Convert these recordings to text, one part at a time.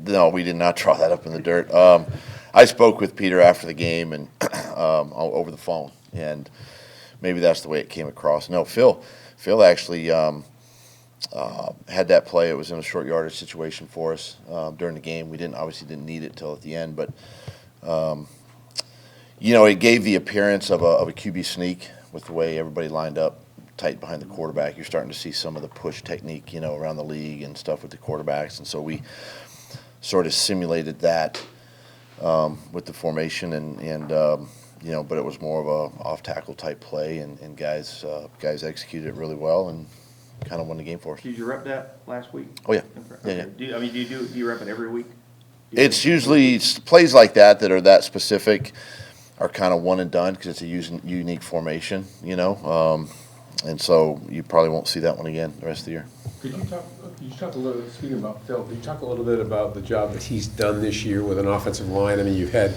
No, we did not draw that up in the dirt. I spoke with Peter after the game and over the phone, and maybe that's the way it came across. No, Phil actually had that play. It was in a short yardage situation for us during the game. We obviously didn't need it till at the end, but it gave the appearance of a QB sneak with the way everybody lined up tight behind the quarterback. You're starting to see some of the push technique, around the league and stuff with the quarterbacks, and so we sort of simulated that with the formation, and but it was more of a off-tackle type play, and guys executed it really well and kind of won the game for us. Did you rep that last week? Oh, yeah. Okay. Yeah. Do you rep it every week? It's usually plays like that are that specific are kind of one and done because it's a unique formation, and so you probably won't see that one again the rest of the year. Could you talk a little, speaking about Phil, could you talk a little bit about the job that he's done this year with an offensive line? I mean, you've had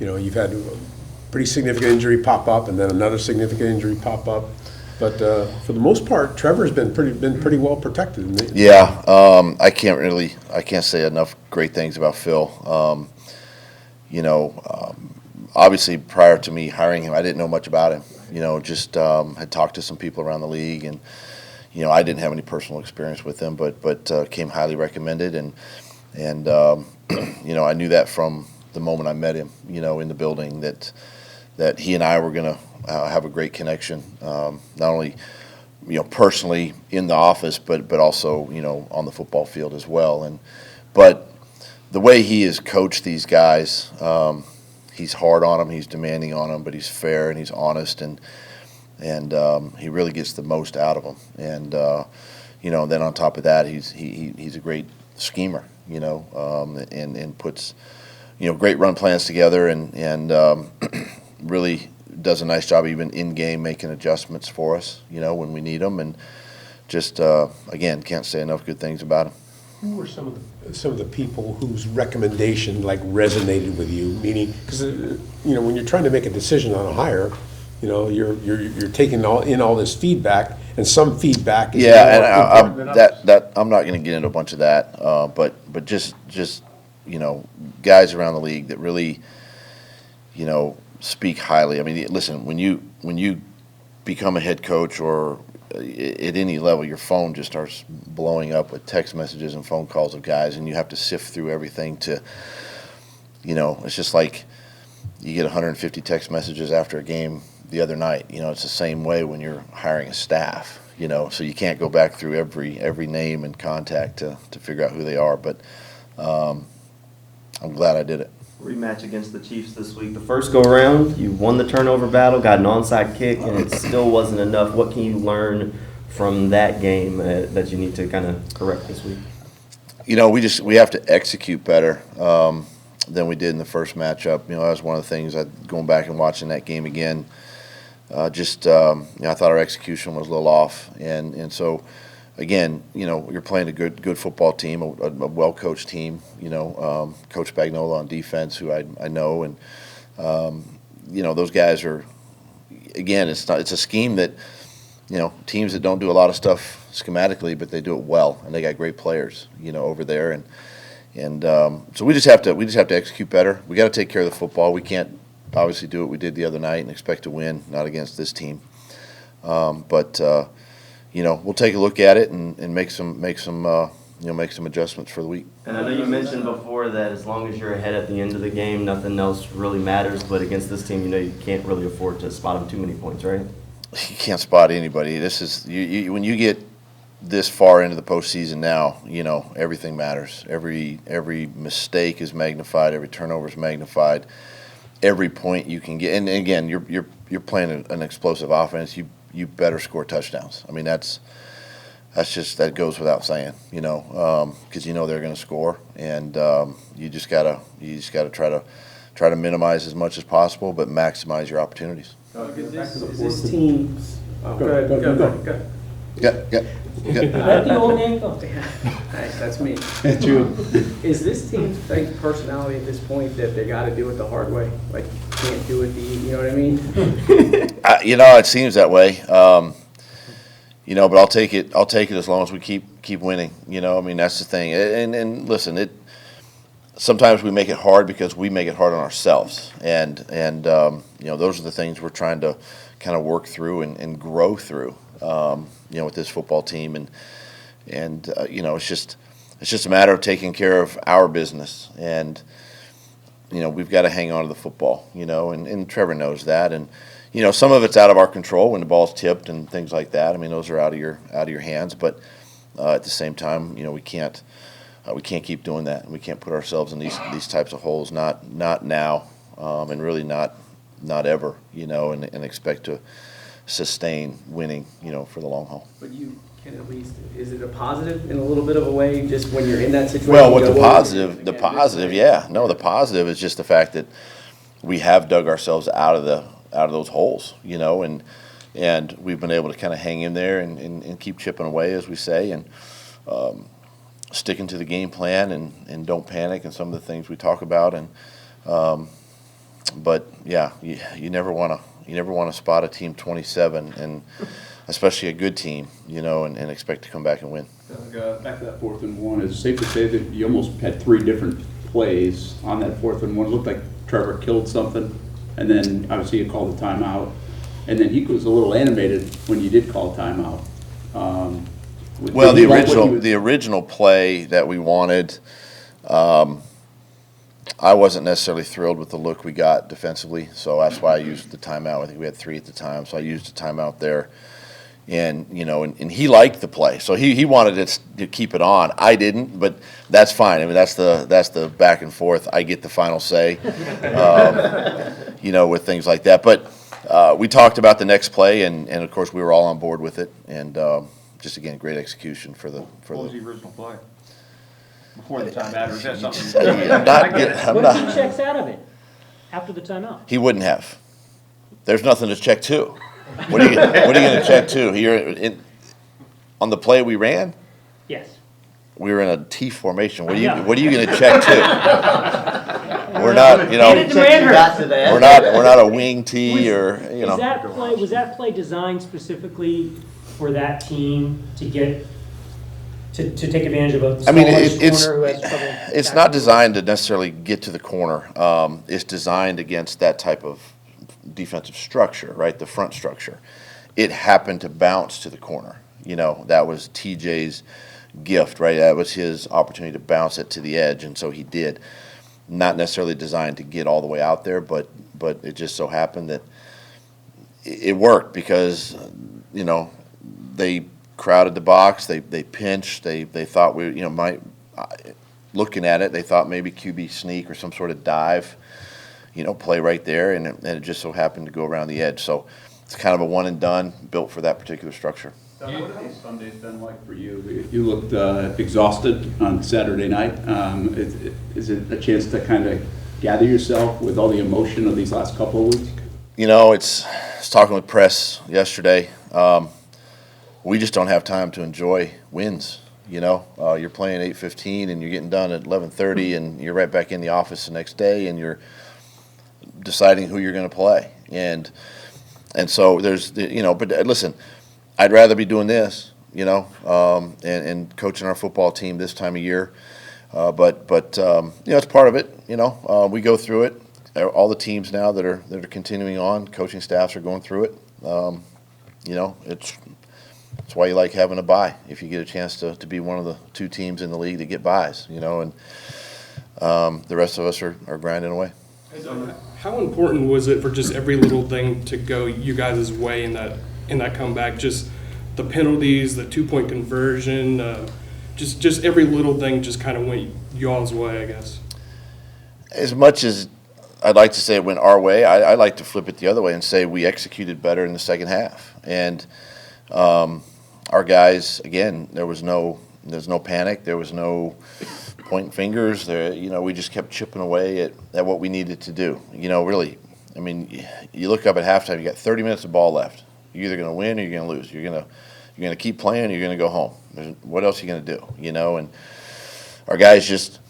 a pretty significant injury pop up and then another significant injury pop up. But for the most part, Trevor's been pretty well protected. Yeah, I can't say enough great things about Phil. Obviously prior to me hiring him, I didn't know much about him. Just had talked to some people around the league, and I didn't have any personal experience with him, but came highly recommended, and I knew that from the moment I met him, in the building that he and I were going to have a great connection, not only personally in the office, but also on the football field as well. But the way he has coached these guys, he's hard on them, he's demanding on them, but he's fair and he's honest, and he really gets the most out of them. And then on top of that, he's a great schemer, and puts great run plans together, and really does a nice job even in game making adjustments for us, when we need them, and just again can't say enough good things about him. Who were some of the people whose recommendation resonated with you? Meaning, because when you're trying to make a decision on a hire, you're taking all this feedback, and some feedback is I'm not going to get into a bunch of that, but just guys around the league that really speak highly. I mean, listen, when you become a head coach or at any level, your phone just starts blowing up with text messages and phone calls of guys, and you have to sift through everything to, it's just like you get 150 text messages after a game the other night. It's the same way when you're hiring a staff, so you can't go back through every name and contact to figure out who they are, but I'm glad I did it. Rematch against the Chiefs this week. The first go-around, you won the turnover battle, got an onside kick, and it still wasn't enough. What can you learn from that game that you need to kind of correct this week? We have to execute better than we did in the first matchup. That was one of the things, going back and watching that game again, I thought our execution was a little off. And so, again, you're playing a good football team, a well-coached team, Coach Spagnuolo on defense, who I know, and, those guys are, again, it's a scheme that, teams that don't do a lot of stuff schematically, but they do it well, and they got great players, over there, and so we just have to execute better. We got to take care of the football. We can't obviously do what we did the other night and expect to win, not against this team, but we'll take a look at it and make some adjustments for the week. And I know you mentioned before that as long as you're ahead at the end of the game, nothing else really matters. But against this team, you can't really afford to spot them too many points, right? You can't spot anybody. This is when you get this far into the postseason now, everything matters. Every mistake is magnified. Every turnover is magnified. Every point you can get, and again, you're playing an explosive offense. You better score touchdowns. I mean, that goes without saying, because they're going to score, and you just gotta try to minimize as much as possible, but maximize your opportunities. Is this team? Go ahead. Yeah. Is that the old name? Oh, damn. Nice, that's me. That's you. Is this team's personality at this point that they got to do it the hard way? Like, you can't do it you know what I mean? It seems that way. But I'll take it as long as we keep winning. That's the thing. And listen, sometimes we make it hard because we make it hard on ourselves, and those are the things we're trying to kind of work through and grow through, with this football team, and it's just a matter of taking care of our business, and we've got to hang on to the football, and Trevor knows that, and some of it's out of our control when the ball's tipped and things like that. I mean, those are out of your hands, but at the same time, we can't keep doing that. We can't put ourselves in these types of holes, not now, and really not ever, and expect to sustain winning, for the long haul. But you can at least, is it a positive in a little bit of a way, just when you're in that situation? Well, you with go, the "Well, positive, again, this way." the positive is just the fact that we have dug ourselves out of those holes, and we've been able to kind of hang in there and keep chipping away, as we say, and sticking to the game plan and don't panic and some of the things we talk about, and but yeah, you never want to spot a team 27, and especially a good team, and expect to come back and win. Back to that 4th and 1, is it safe to say that you almost had 3 different plays on that 4th and 1? It looked like Trevor killed something, and then obviously you called the timeout, and then he was a little animated when you did call timeout. Well, Did you like what he was- the original play that we wanted, I wasn't necessarily thrilled with the look we got defensively, so that's why I used the timeout. I think we had 3 at the time, so I used the timeout there. And and he liked the play, so he wanted it to keep it on. I didn't, but that's fine. I mean, that's the back and forth. I get the final say, with things like that. But we talked about the next play, and of course we were all on board with it. And just again, great execution for the. What was the original play? Before the timeout, or is that something? I'm What not. if he checks out of it after the timeout? He wouldn't have. There's nothing to check to. What are you going to check to? On the play we ran, Yes. we were in a T formation. What are I know. you going to check to? We're not, Hand it to Manhurst. we're not a wing T or Was that play designed specifically for that team to get to take advantage of a I mean, smallish corner who has trouble? it's not designed to necessarily get to the corner. It's designed against that type of defensive structure, right? The front structure. It happened to bounce to the corner. That was TJ's gift, right? That was his opportunity to bounce it to the edge, and so he did. Not necessarily designed to get all the way out there, but it just so happened that it worked because, they crowded the box, they pinched, they thought we, looking at it, they thought maybe QB sneak or some sort of dive, play right there, and it just so happened to go around the edge. So it's kind of a one and done, built for that particular structure. What have these Sundays been like for you? You looked exhausted on Saturday night. Is it a chance to kind of gather yourself with all the emotion of these last couple of weeks? It's talking with press yesterday. We just don't have time to enjoy wins. You're playing 8:15 and you're getting done at 11:30, and you're right back in the office the next day, and you're deciding who you're going to play. And so there's, but listen, I'd rather be doing this, and coaching our football team this time of year. But it's part of it. We go through it. All the teams now that are continuing on, coaching staffs are going through it. It's why you like having a bye, if you get a chance to be one of the 2 teams in the league that get byes, and the rest of us are grinding away. How important was it for just every little thing to go you guys' way in that comeback? Just the penalties, the 2-point conversion, just every little thing just kind of went y'all's way, I guess. As much as I'd like to say it went our way, I like to flip it the other way and say we executed better in the second half. And our guys, again, there's no panic, there was no pointing fingers. We just kept chipping away at what we needed to do. Really, I mean, you look up at halftime, you got 30 minutes of ball left. You're either going to win or you're going to lose. You're going to keep playing or you're going to go home. What else are you going to do? And our guys just,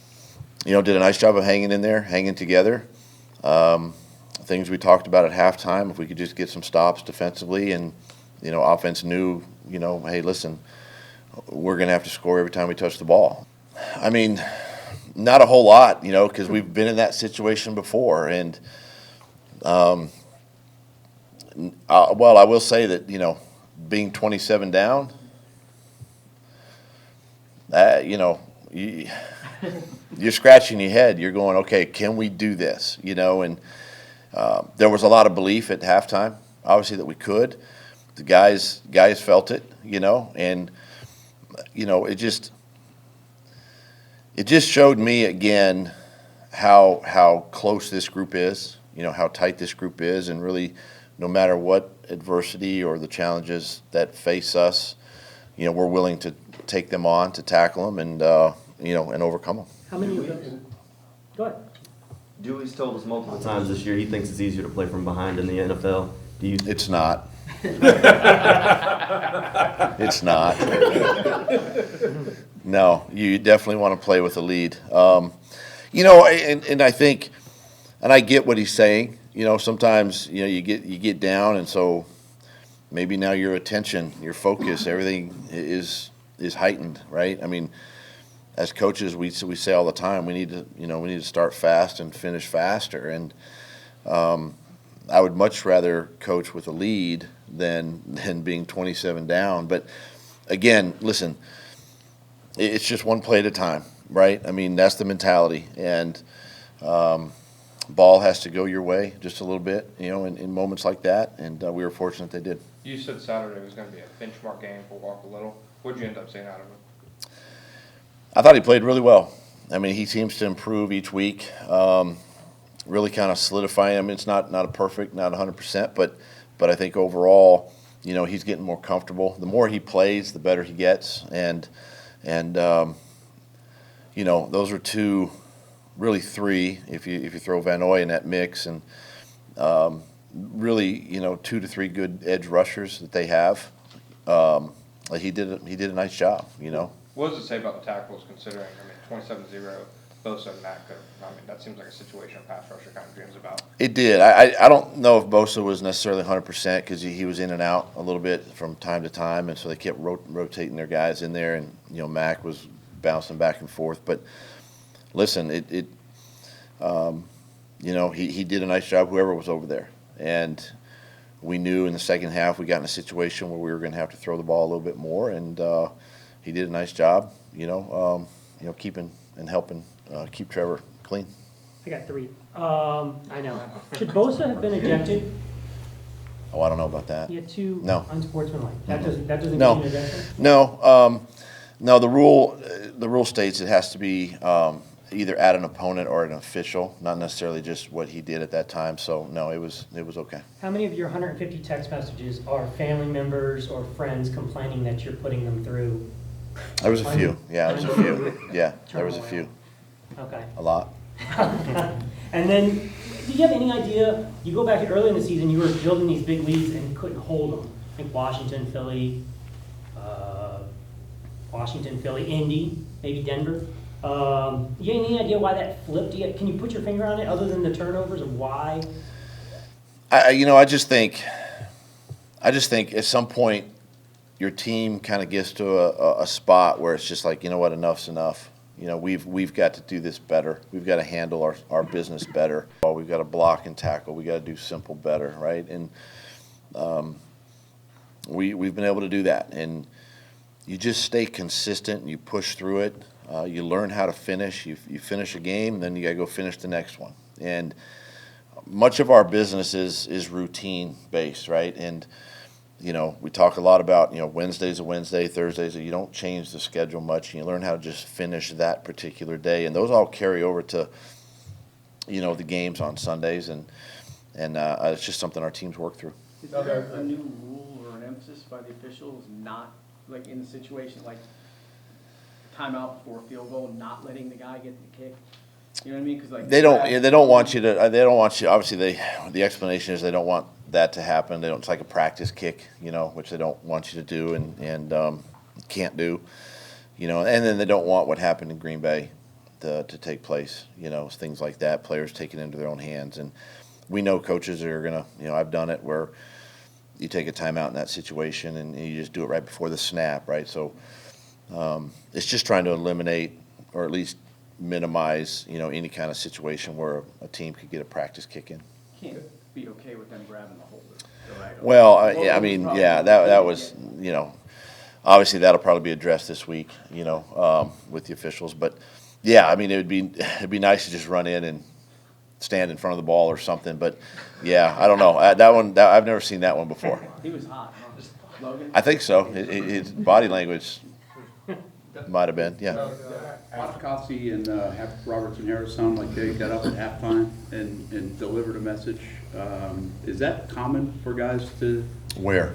did a nice job of hanging in there, hanging together. Things we talked about at halftime, if we could just get some stops defensively, and offense knew, hey, listen, we're going to have to score every time we touch the ball. I mean, Not a whole lot, because we've been in that situation before. And, well, I will say that, being 27 down, you're scratching your head. You're going, okay, can we do this? And there was a lot of belief at halftime, obviously, that we could. The guys felt it, and, it just showed me again how close this group is, how tight this group is, and really, no matter what adversity or the challenges that face us, we're willing to take them on, to tackle them, and and overcome them. How many of those? Go ahead. Dewey's told us multiple times this year he thinks it's easier to play from behind in the NFL. Do you? It's not. It's not. No, you definitely want to play with a lead. And I think, and I get what he's saying. Sometimes you get down, and so maybe now your attention, your focus, everything is heightened, right? I mean, as coaches, we say all the time we need to start fast and finish faster, and I would much rather coach with a lead than being 27 down. But again, listen, it's just one play at a time, right? I mean, that's the mentality, and ball has to go your way just a little bit, in moments like that, and we were fortunate they did. You said Saturday was going to be a benchmark game for Walker Little. What did you end up seeing out of him? I thought he played really well. I mean, he seems to improve each week, really kind of solidifying him. It's not a perfect, not 100%, but I think overall, he's getting more comfortable. The more he plays, the better he gets, and those are two, really three, if you throw Van Noy in that mix, and really 2 to 3 good edge rushers that they have. He did a nice job. What does it say about the tackles, considering, 27-0, Bosa and Mack, that seems like a situation a pass rusher kind of dreams about. It did. I don't know if Bosa was necessarily 100% because he was in and out a little bit from time to time, and so they kept rotating their guys in there, and Mack was bouncing back and forth. But listen, he did a nice job, whoever was over there, and we knew in the second half we got in a situation where we were going to have to throw the ball a little bit more, and he did a nice job, keeping and helping keep Trevor clean. I got 3. I know. Should Bosa have been ejected? Oh, I don't know about that. He had 2 No. unsportsmanlike. That doesn't No. mean an ejection? No, no. The rule states it has to be either at an opponent or an official, not necessarily just what he did at that time. So no, it was okay. How many of your 150 text messages are family members or friends complaining that you're putting them through? There was a few. Yeah, there was a few. Yeah, there was a few. Okay. A lot. And then, do you have any idea, you go back early in the season, you were building these big leads and you couldn't hold them. I think Washington, Philly, Indy, maybe Denver. You have any idea why that flipped? Can you put your finger on it other than the turnovers of why? I just think at some point your team kind of gets to a spot where it's just like, enough's enough. We've got to do this better. We've got to handle our business better. We've got to block and tackle. We've got to do simple better, right? And we've been able to do that. And you just stay consistent and you push through it. You learn how to finish. You finish a game, then you got to go finish the next one. And much of our business is routine based, right? And we talk a lot about, Wednesday's a Wednesday, Thursday's you don't change the schedule much, and you learn how to just finish that particular day. And those all carry over to, the games on Sundays, and it's just something our teams work through. Is there a new rule or an emphasis by the officials not, like in the situation, like timeout before a field goal, not letting the guy get the kick? You know what I mean? 'Cause like they don't want you to. They don't want you. Obviously, the explanation is they don't want that to happen. They don't. It's like a practice kick, which they don't want you to do and can't do, And then they don't want what happened in Green Bay to take place. Things like that. Players taking it into their own hands, and we know coaches are gonna. I've done it where you take a timeout in that situation and you just do it right before the snap, right? So it's just trying to eliminate or at least minimize, any kind of situation where a team could get a practice kick in. Can't be okay with them grabbing the holder. Right? Well, that was, obviously that'll probably be addressed this week, with the officials. But yeah, it'd be nice to just run in and stand in front of the ball or something. But yeah, I don't know. I've never seen that one before. He was hot, huh? Logan? I think so. His body language might have been, yeah. Atkasi and Robertson Harris sound like they got up at halftime and delivered a message. Is that common for guys to, Where?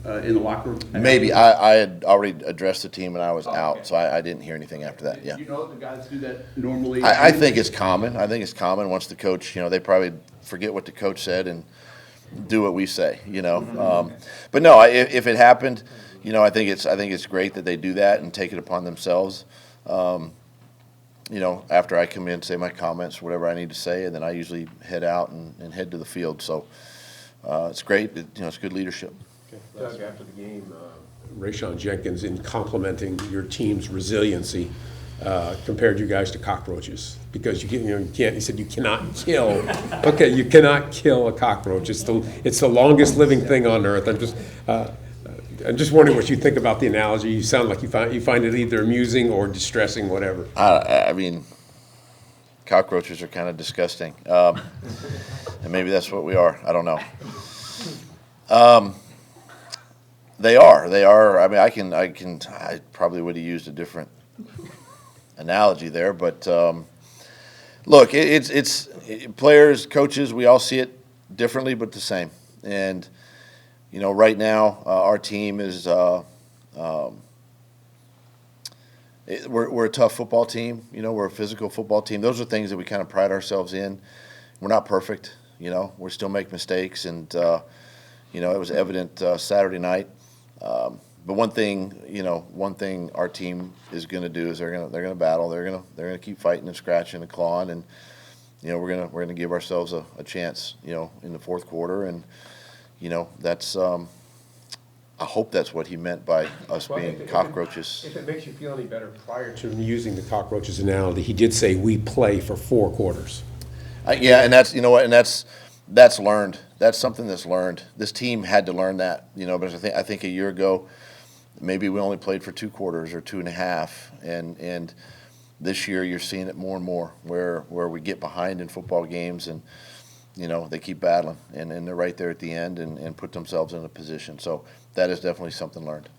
in the locker room? Maybe. I had already addressed the team and I was out, so I didn't hear anything after that, yeah. You know the guys do that normally? I think it's common. I think it's common once the coach, they probably forget what the coach said and do what we say, But no, if it happened, I think it's great that they do that and take it upon themselves. After I come in, say my comments, whatever I need to say, and then I usually head out and head to the field. So it's great. It's good leadership. Doug, after the game, Rayshon Jenkins, in complimenting your team's resiliency, compared you guys to cockroaches because you can't. He said you cannot kill. Okay, you cannot kill a cockroach. It's the longest living thing on earth. I'm just wondering what you think about the analogy. You sound like you find it either amusing or distressing, whatever. Cockroaches are kind of disgusting, and maybe that's what we are. I don't know. They are. I probably would have used a different analogy there, but look, it's players, coaches. We all see it differently, but the same. And right now our team is we're a tough football team. We're a physical football team. Those are things that we kind of pride ourselves in. We're not perfect. We still make mistakes, and it was evident Saturday night. But one thing our team is going to do is they're going to battle. They're going to keep fighting and scratching and clawing, and we're going to give ourselves a chance. In the fourth quarter, and that's. I hope that's what he meant by us being cockroaches. If it makes you feel any better, prior to using the cockroaches analogy, he did say we play for 4 quarters. Yeah, and that's that's learned. That's something that's learned. This team had to learn that, because I think a year ago, maybe we only played for 2 quarters or 2.5, and this year you're seeing it more and more where we get behind in football games and they keep battling and they're right there at the end and put themselves in a position. So that is definitely something learned.